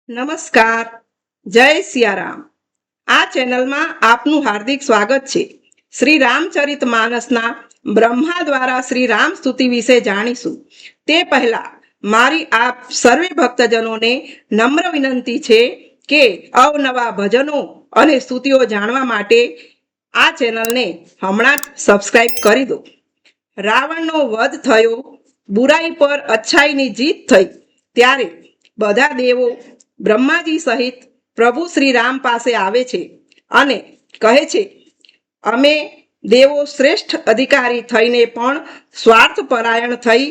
નમસ્કાર. જય સિયારામ. આ ચેનલમાં આપનું હાર્દિક સ્વાગત છે. શ્રી રામચરિત માનસના બ્રહ્મા દ્વારા શ્રી રામ સ્તુતિ વિશે જાણીશું. તે પહેલા મારી આપ સર્વે ભક્તજનોને નમ્ર વિનંતી છે કે અવનવા ભજનો અને સ્તુતિઓ જાણવા માટે આ ચેનલને હમણાં જ સબસ્ક્રાઇબ કરી દો. રાવણનો વધ થયો, બુરાઈ પર અચ્છાઈની જીત થઈ, ત્યારે બધા દેવો બ્રહ્માજી સહિત પ્રભુ શ્રી રામ પાસે આવે છે અને કહે છે, અમે દેવો શ્રેષ્ઠ અધિકારી થઈને પણ સ્વાર્થપરાયણ થઈ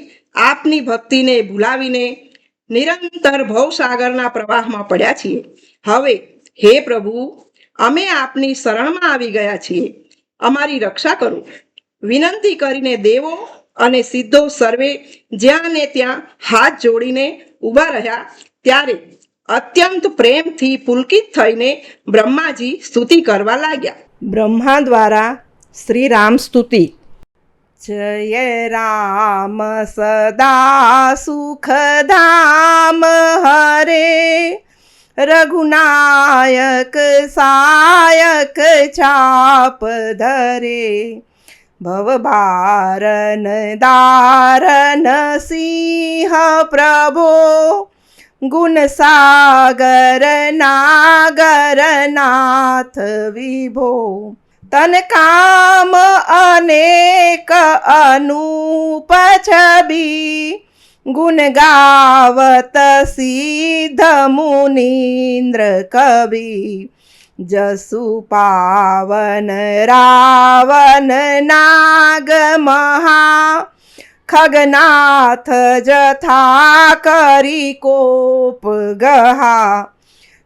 આપની ભક્તિને ભૂલાવીને નિરંતર ભવસાગરના પ્રવાહમાં પડ્યા છીએ. હવે હે પ્રભુ, અમે આપની શરણમાં આવી ગયા છીએ, અમારી રક્ષા કરો. વિનંતી કરીને દેવો અને સિદ્ધો સર્વે જ્યાં ને ત્યાં હાથ જોડીને ઊભા રહ્યા. ત્યારે અત્યંત પ્રેમથી પુલકિત થઈને બ્રહ્માજી સ્તુતિ કરવા લાગ્યા. બ્રહ્મા દ્વારા શ્રી રામ સ્તુતિ. જય રામ સદા સુખધામ હરે, રઘુનાયક સાયક ચાપ ધરે, ભવભારન દારન સિંહ પ્રભો, ગુણ સાગર નાગર નાથ વિભો, તન કામ અનેક અનુપ છબી, ગુણ ગાવત સિદ્ધ મુનીન્દ્ર કવિ, જસુ પાવન રાવન નાગ મહા, ખગનાથ જથા કરી કોપ ગહા,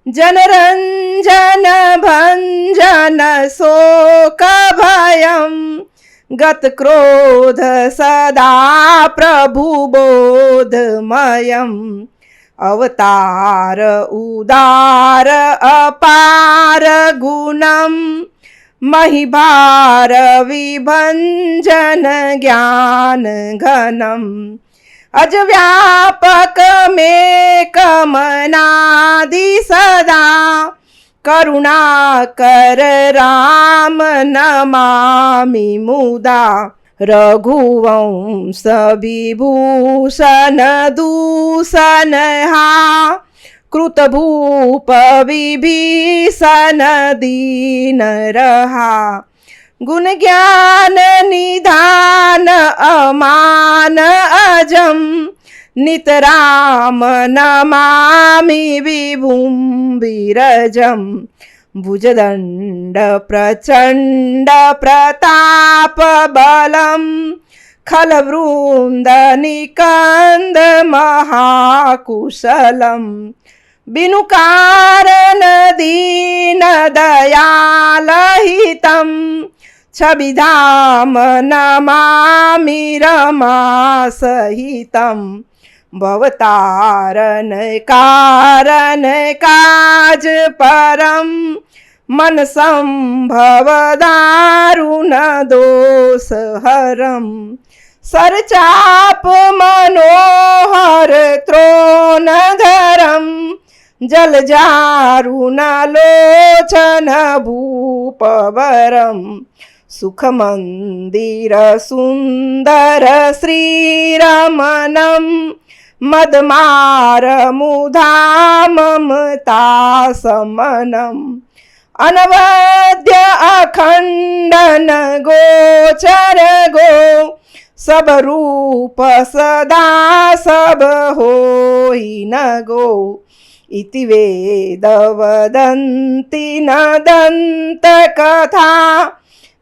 જનરંજન ભંજન શોક ભયમ, ગત ક્રોધ સદા પ્રભુ બોધમયમ, અવતાર ઉદાર અપાર ગુણમ, મહિભાર વિભંજન જ્ઞાન ઘનમ, અજવ્યાપક મેક મનાદિ સદા, કરુણાકર રામ નમામિ મુદા, રઘુવંશ વિભૂષણ દૂષણ હા, કૃતભૂપ વિભીષણ દીન રહા, ગુણ જ્ઞાન નિધાન અમાન અજમ, નિતરામ નમામિ વિભુમ વિરજમ, ભુજદંડ પ્રચંડ પ્રતાપ બલમ, ખલવૃંદ નિકંદ મહાકુશલમ, બિનુ કારણ દીન દયાલ હિતમ, છબિધામ નમામિ રમા સહિતમ, ભવતારણ કારણ કાજ પરમ, મન સંભવ દારુણ દોષ હરમ, સરચાપ મનોહર ત્રોન ધરમ, જલજારુણ લોચન ભૂપવરમ, સુખમંદિર સુંદર શ્રીરમણમ, મદમાર મુધા મમતા સમનમ, અનવદ્ય અખંડન ગોચર ગો, સબ રૂપ સદા સબ હોઈ ન ગો, ઇતિ વેદ વદંતિ ન દંત કથા,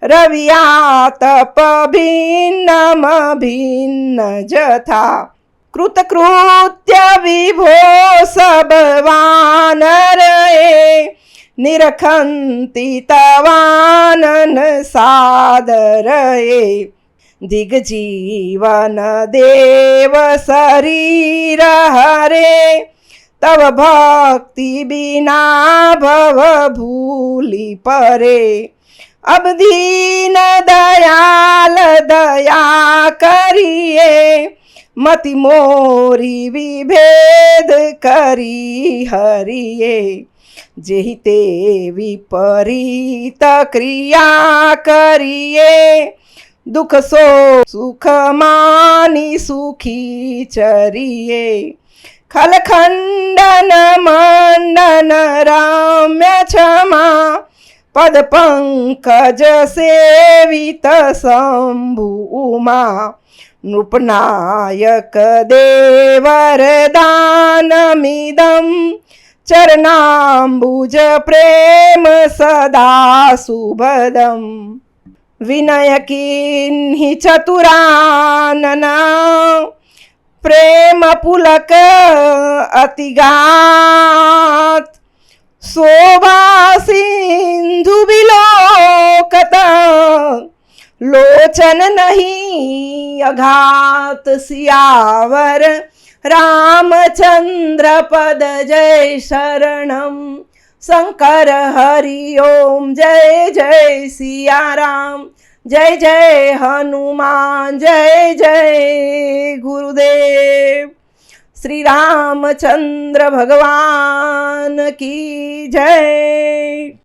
રવ્યાતપ ભિન્નમ ભિન્ન જથા, કૃતકૃત્ય વિભો સબ વાનર એ, નિરખંતિ તવાનન સાદર એ, દિગ્જીવન દેવ શરીર હરે, તવ ભક્તિ બિના ભવ ભૂલી પરે, અબધીન દયાલ દયા કરીએ, મતિ મોરી વિભેદ કરી હરિએ, જેહી તે વિપરીત ક્રિયા કરીએ, દુઃખ સુખ માની સુખી ચરીએ, ખલખંડન મંડન રમ્ય ક્ષમા, પદ પંકજ સેવિત શંભુ ઉમા, નૃપનાયક દેવરદાનમિદં, ચરણાંબુજ પ્રેમ સદા સુભદમ, વિનય કિન્હિ ચતુરાનના, પ્રેમ પુલક અતિગાત, શોભા સિંધુ વિલોકત, લોચન નહીં અઘાત, સિયાવર રામચંદ્ર પદ જય શરણમ, શંકર હરિ ઓમ જય જય સિયારામ, જય જય હનુમાન, જય જય ગુરુદેવ, શ્રી રામચંદ્ર ભગવાન કી જય।